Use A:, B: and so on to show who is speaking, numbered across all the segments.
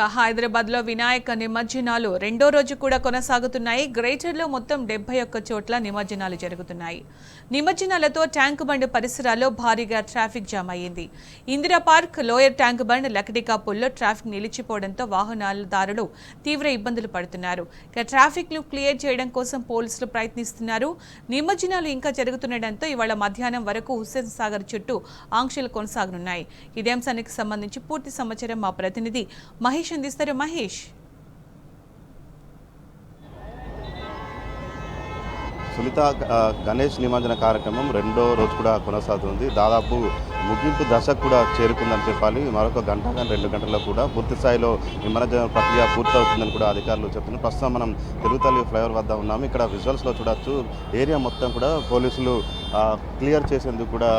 A: హైదరాబాద్లో వినాయక నిమజ్జనాలు రెండో రోజు కూడా కొనసాగుతున్నాయి. గ్రేటర్లో మొత్తం 71 చోట్ల నిమజ్జనాలు జరుగుతున్నాయి. నిమజ్జనాలతో ట్యాంక్ బండ్ పరిసరాల్లో భారీగా ట్రాఫిక్ జామ్ అయ్యింది. Indira park, lower tank bund, Lakdika పుల్లో ట్రాఫిక్ నిలిచిపోవడంతో వాహనదారులు తీవ్ర ఇబ్బందులు పడుతున్నారు. ట్రాఫిక్ ను క్లియర్ చేయడం కోసం పోలీసులు ప్రయత్నిస్తున్నారు. నిమజ్జనాలు ఇంకా జరుగుతుండటంతో ఇవాళ మధ్యాహ్నం వరకు హుస్సేన్ సాగర్ చుట్టూ ఆంక్షలు కొనసాగనున్నాయి. ఇదే అంశానికి సంబంధించి పూర్తి సమాచారం మా ప్రతినిధి మహేష్ అందిస్తారు. మహేష్,
B: సునీత, గణేష్ నిమజ్జన కార్యక్రమం రెండో రోజు కూడా కొనసాగుతుంది. దాదాపు ముగింపు దశకు కూడా చేరుకుందని చెప్పాలి. మరొక గంట కానీ 2 గంటల్లో కూడా పూర్తి స్థాయిలో నిమజ్జన ప్రక్రియ పూర్తవుతుందని కూడా అధికారులు చెప్తున్నారు. ప్రస్తుతం మనం తెలుగుతల్లి ఫ్లైఓవర్ వద్ద ఉన్నాము. ఇక్కడ విజువల్స్లో చూడొచ్చు, ఏరియా మొత్తం కూడా పోలీసులు క్లియర్ చేసేందుకు కూడా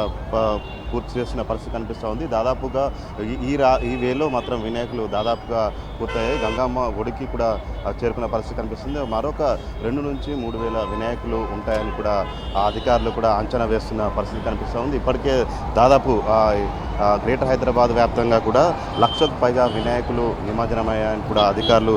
B: పూర్తి చేసిన పరిస్థితి కనిపిస్తూ ఉంది. దాదాపుగా ఈ వేలో మాత్రం వినాయకులు దాదాపుగా పూర్తయ్యాయి. గంగమ్మ ఒడికి కూడా చేరుకున్న పరిస్థితి కనిపిస్తుంది. మరొక 2 నుంచి 3 వేల వినాయకులు ఉంటాయని కూడా అధికారులు కూడా అంచనా వేస్తున్న పరిస్థితి కనిపిస్తూ ఉంది. ఇప్పటికే దాదాపు గ్రేటర్ హైదరాబాద్ వ్యాప్తంగా కూడా 1,00,000కు పైగా వినాయకులు నిమజ్జనమయ్యాయని కూడా అధికారులు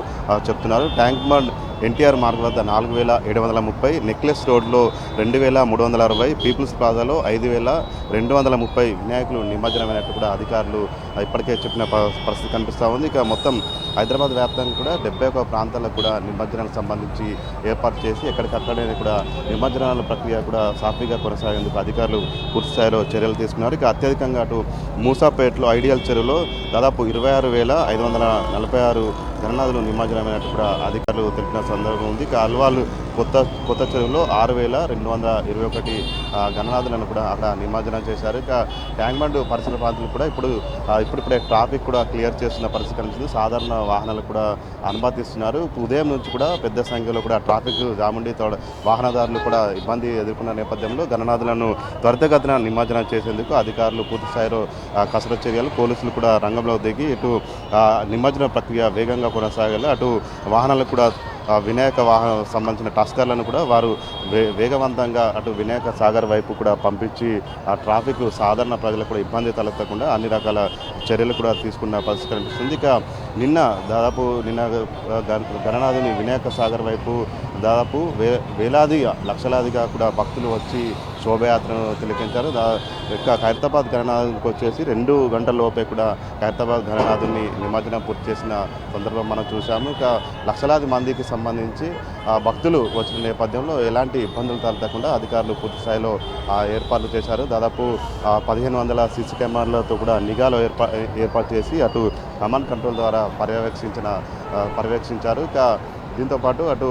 B: చెప్తున్నారు. ట్యాంక్ బండ్ ఎన్టీఆర్ మార్గ్ వద్ద 4,730, నెక్లెస్ రోడ్లో 2,360, పీపుల్స్ ప్లాజాలో 5,230 వినాయకులు నిమజ్జనమైనట్టు కూడా అధికారులు ఇప్పటికే చెప్పిన పరిస్థితి కనిపిస్తూ ఉంది. ఇక మొత్తం హైదరాబాద్ వ్యాప్తంగా కూడా 71 ప్రాంతాలకు కూడా నిమజ్జనాలకు సంబంధించి ఏర్పాటు చేసి ఎక్కడికక్కడే కూడా నిమజ్జనాల ప్రక్రియ కూడా సాఫీగా కొనసాగేందుకు అధికారులు పూర్తి స్థాయిలో చర్యలు తీసుకున్నారు. ఇక అత్యధికంగా అటు మూసాపేటలో ఐడియల్ చెరువులో దాదాపు 26,546 గణనాథులు నిమజ్జనమైనట్టు కూడా అధికారులు తెలిపిన సందర్భం ఉంది. ఇక అల్వాల్ కొత్త చెరువులో 6,221 గణనాథులను కూడా అక్కడ నిమజ్జనం చేశారు. ఇక ట్యాంక్ బండ్ పరిసర ప్రాంతాలు కూడా ఇప్పుడిప్పుడే ట్రాఫిక్ కూడా క్లియర్ చేస్తున్న పరిస్థితి కనిపిస్తుంది. సాధారణ వాహనాలకు కూడా అనుమతిస్తున్నారు. ఉదయం నుంచి కూడా పెద్ద సంఖ్యలో కూడా ట్రాఫిక్ జామ్ ఉండి వాహనదారులు కూడా ఇబ్బంది ఎదుర్కొన్న నేపథ్యంలో గణనాథులను త్వరితగతిన నిమజ్జనం చేసేందుకు అధికారులు పూర్తి స్థాయిలో కసరత్తు చర్యలు, పోలీసులు కూడా రంగంలో దిగి ఇటు నిమజ్జన ప్రక్రియ వేగంగా కొనసాగాలి. అటు వాహనాలకు కూడా వినాయక వాహనం సంబంధించిన టస్కర్లను కూడా వారు వేగవంతంగా అటు వినాయక సాగర్ వైపు కూడా పంపించి ఆ ట్రాఫిక్ సాధారణ ప్రజలకు కూడా ఇబ్బంది తలెత్తకుండా అన్ని రకాల చర్యలు కూడా తీసుకున్న పరిస్థితి కనిపిస్తుంది. ఇక నిన్న గణనాథుని వినాయక సాగర్ వైపు దాదాపు లక్షలాదిగా కూడా భక్తులు వచ్చి శోభయాత్రను తిలకించారు. ఇక ఖైరతాబాద్ గణనాథునికి వచ్చేసి 2 గంటల లోపే కూడా ఖైరతాబాద్ గణనాథుని నిమజ్జనం పూర్తి చేసిన సందర్భం మనం చూసాము. ఇక లక్షలాది మందికి సంబంధించి భక్తులు వచ్చిన నేపథ్యంలో ఎలాంటి ఇబ్బందులు తలెత్తకుండా అధికారులు పూర్తి స్థాయిలో ఏర్పాట్లు చేశారు. దాదాపు 1,500 సీసీ కెమెరాలతో కూడా నిఘాలో ఏర్పాటు చేసి అటు కమాండ్ కంట్రోల్ ద్వారా పర్యవేక్షించారు. ఇక దీంతోపాటు అటు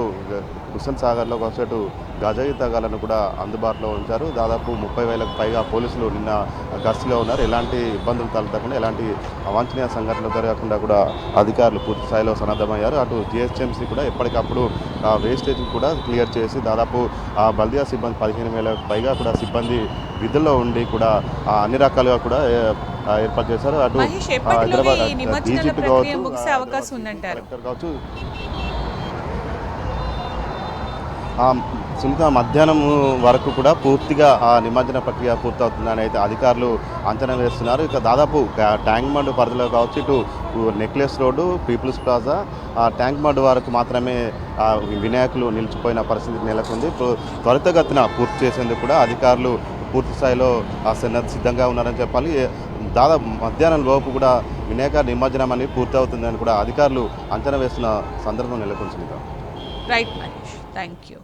B: హుస్సేన్ సాగర్లో అటు గజయితగాలను కూడా అందుబాటులో ఉంచారు. దాదాపు 30,000కు పైగా పోలీసులు నిన్న గస్తీలో ఉన్నారు. ఎలాంటి ఇబ్బందులు తలెత్తకుండా, ఎలాంటి అవాంఛనీయ సంఘటనలు జరగకుండా కూడా అధికారులు పూర్తి స్థాయిలో సన్నద్ధమయ్యారు. అటు జిహెచ్ఎంసీ కూడా ఎప్పటికప్పుడు వేస్టేజ్ కూడా క్లియర్ చేసి దాదాపు బల్దియా సిబ్బంది 15,000కు పైగా కూడా సిబ్బంది విధుల్లో ఉండి కూడా అన్ని రకాలుగా కూడా ఏర్పాటు చేశారు. అటు హైదరాబాద్ డీజీపీ కావచ్చు సునీత, మధ్యాహ్నం వరకు కూడా పూర్తిగా ఆ నిమజ్జన ప్రక్రియ పూర్తవుతుందని అయితే అధికారులు అంచనా వేస్తున్నారు. ఇక దాదాపు ట్యాంక్ బండ్ పరిధిలో కావచ్చు, ఇటు Necklace road, people's plaza, Tank Bund వరకు మాత్రమే వినాయకులు నిలిచిపోయిన పరిస్థితి నెలకొంది. త్వరితగతిన పూర్తి చేసేందుకు కూడా అధికారులు పూర్తి స్థాయిలో సిద్ధంగా ఉన్నారని చెప్పాలి. దాదాపు మధ్యాహ్నం లోపు కూడా వినాయక నిమజ్జనం అనేది పూర్తి అవుతుందని కూడా అధికారులు అంచనా వేస్తున్న సందర్భం నెలకొంది.
A: Right Mahesh, thank you.